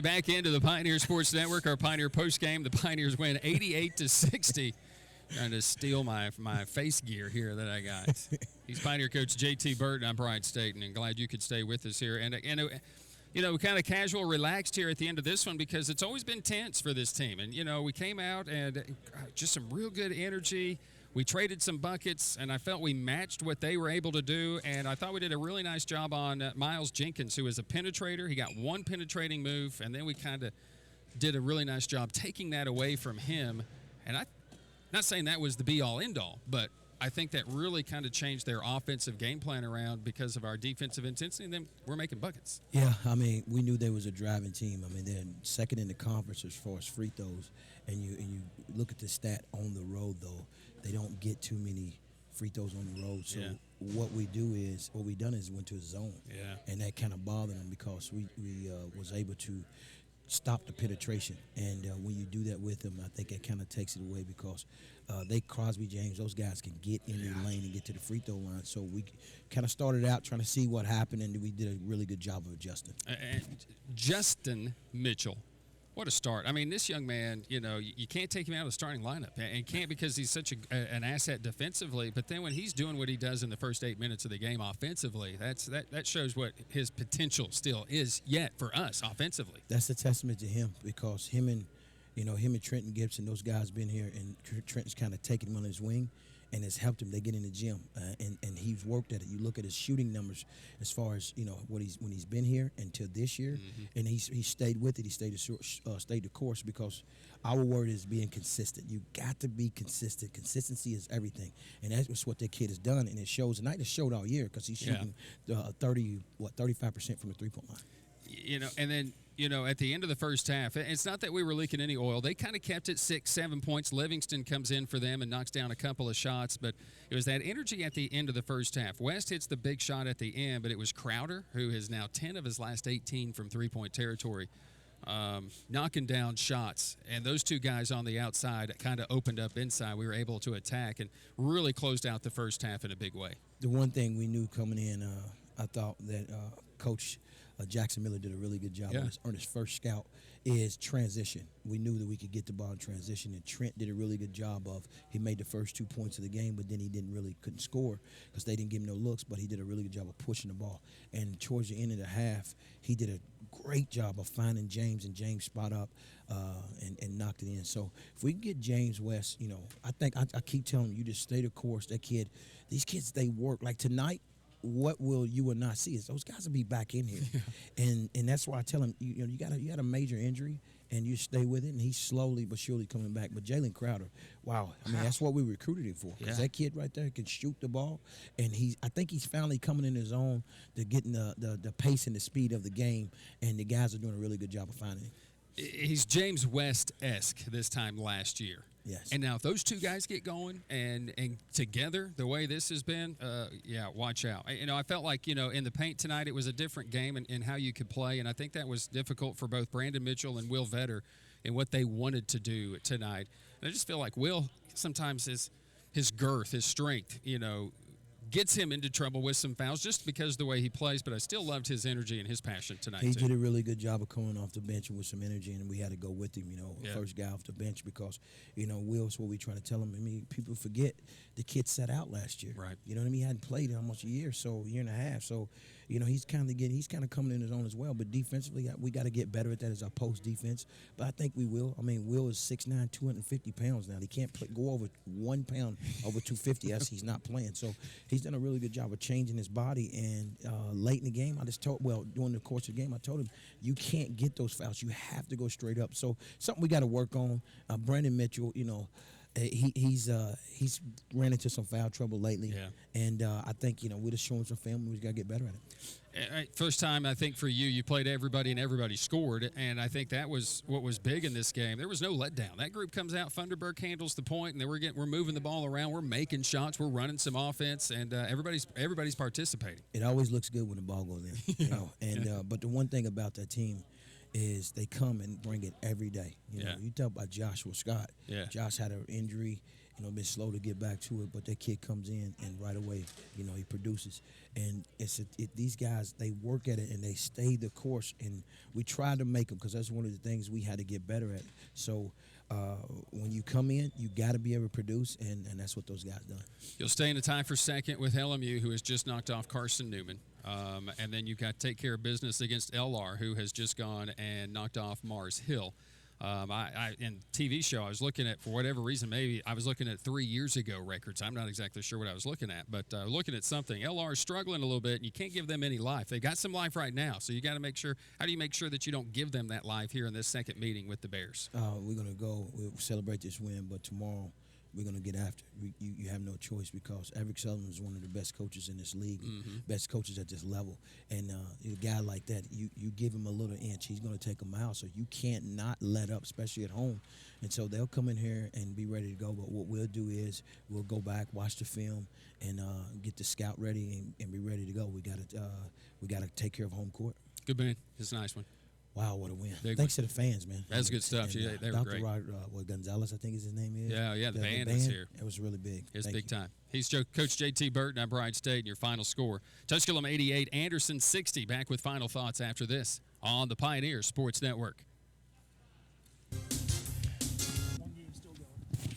back into the Pioneer Sports Network, our Pioneer postgame. The Pioneers win 88-60. Trying to steal my face gear here that I got. He's Pioneer coach J.T. Burton. I'm Brian Staten, and glad you could stay with us here. And kind of casual, relaxed here at the end of this one because it's always been tense for this team. And, we came out and just some real good energy. We traded some buckets, and I felt we matched what they were able to do. And I thought we did a really nice job on Miles Jenkins, who is a penetrator. He got one penetrating move, and then we kind of did a really nice job taking that away from him. And I'm not saying that was the be-all, end-all, but I think that really kind of changed their offensive game plan around because of our defensive intensity, and then we're making buckets. Yeah, we knew they was a driving team. They're second in the conference as far as free throws, and you look at the stat on the road, though, they don't get too many free throws on the road. So what we done is went to a zone, and that kind of bothered them because we was able to stop the penetration, and when you do that with them, I think it kind of takes it away because Crosby, James, those guys can get in the lane and get to the free throw line. So we kind of started out trying to see what happened, and we did a really good job of adjusting. Justin Mitchell, what a start. This young man, you can't take him out of the starting lineup, and can't because he's such an asset defensively, but then when he's doing what he does in the first 8 minutes of the game offensively, that shows what his potential still is yet for us offensively. That's a testament to him because him and Trenton Gibson, those guys been here, and Trenton's kind of taken him on his wing and has helped him. They get in the gym, and he's worked at it. You look at his shooting numbers as far as when he's been here until this year, and he stayed with it. He stayed the course because our word is being consistent. You got to be consistent. Consistency is everything, and that's what that kid has done, and it shows tonight. It showed all year because he's shooting 35% from the 3-point line. And then, at the end of the first half, it's not that we were leaking any oil. They kind of kept it 6-7 points. Livingston comes in for them and knocks down a couple of shots, but it was that energy at the end of the first half. West hits the big shot at the end, but it was Crowder, who has now 10 of his last 18 from three-point territory, knocking down shots. And those two guys on the outside kind of opened up inside. We were able to attack and really closed out the first half in a big way. The one thing we knew coming in, I thought that Coach Jackson Miller did a really good job on his first scout, is transition. We knew that we could get the ball in transition, and Trent did a really good job of, he made the first 2 points of the game, but then he couldn't score because they didn't give him no looks, but he did a really good job of pushing the ball. And towards the end of the half, he did a great job of finding James, and James spot up and knocked it in. So if we can get James West, I think I keep telling you just stay the course. These kids, they work. Like tonight, what you will not see is those guys will be back in here, and that's why I tell him you got a major injury and you stay with it, and he's slowly but surely coming back. But Jalen Crowder, wow, that's what we recruited him for, because that kid right there can shoot the ball, and I think he's finally coming in his own to getting the pace and the speed of the game, and the guys are doing a really good job of finding him. He's James West-esque this time last year. Yes. And now if those two guys get going and together the way this has been, watch out. I felt like, in the paint tonight it was a different game in how you could play, and I think that was difficult for both Brandon Mitchell and Will Vetter in what they wanted to do tonight. And I just feel like Will sometimes his girth, his strength, gets him into trouble with some fouls just because of the way he plays, but I still loved his energy and his passion tonight. He did a really good job of coming off the bench with some energy, and we had to go with him, first guy off the bench because, Will's what we try to tell him. People forget the kid sat out last year. Right. You know what I mean? He hadn't played in almost a year and a half. So, he's kind of coming in his own as well. But defensively, we got to get better at that as our post defense. But I think we will. Will is 6'9", 250 pounds now. He can't go over 1 pound over 250 as he's not playing. So he's done a really good job of changing his body, and late in the game, during the course of the game, I told him, you can't get those fouls. You have to go straight up. So something we got to work on. Brandon Mitchell, he's ran into some foul trouble lately, and I think we're just showing some film. We got to get better at it. First time, I think, for you played everybody and everybody scored, and I think that was what was big in this game. There was no letdown. That group comes out, Funderburk handles the point, and then we're moving the ball around, we're making shots, we're running some offense, and everybody's participating. It always looks good when the ball goes in, But the one thing about that team is they come and bring it every day. You know, Yeah. you talk about Joshua Scott. Yeah. Josh had an injury, been slow to get back to it, but that kid comes in and right away, he produces. And these guys, they work at it and they stay the course. And we try to make them because that's one of the things we had to get better at. So when you come in, you got to be able to produce, and that's what those guys done. You'll stay in the tie for second with LMU, who has just knocked off Carson Newman. And then you've got to take care of business against LR, who has just gone and knocked off Mars Hill. In TV show, I was looking at, for whatever reason, maybe I was looking at 3 years ago records. I'm not exactly sure what I was looking at, but looking at something. LR is struggling a little bit, and you can't give them any life. They got some life right now, so you got to make sure. How do you make sure that you don't give them that life here in this second meeting with the Bears? We're going to we'll celebrate this win, but tomorrow we're going to get after it. You have no choice because Eric Sullivan is one of the best coaches in this league, best coaches at this level. And a guy like that, you give him a little inch, he's going to take a mile. So you can't not let up, especially at home. And so they'll come in here and be ready to go. But what we'll do is we'll go back, watch the film, and get the scout ready and be ready to go. We got to take care of home court. Good man. It's a nice one. Wow, what a win. Thanks to the fans, man. That's good stuff. They were Dr. great. Robert, Gonzalez, I think his name is. Yeah, the band is here. It was really big. It's big time. He's Coach JT Burton. I'm Bryan State, and your final score. Tusculum 88, Anderson 60. Back with final thoughts after this on the Pioneer Sports Network.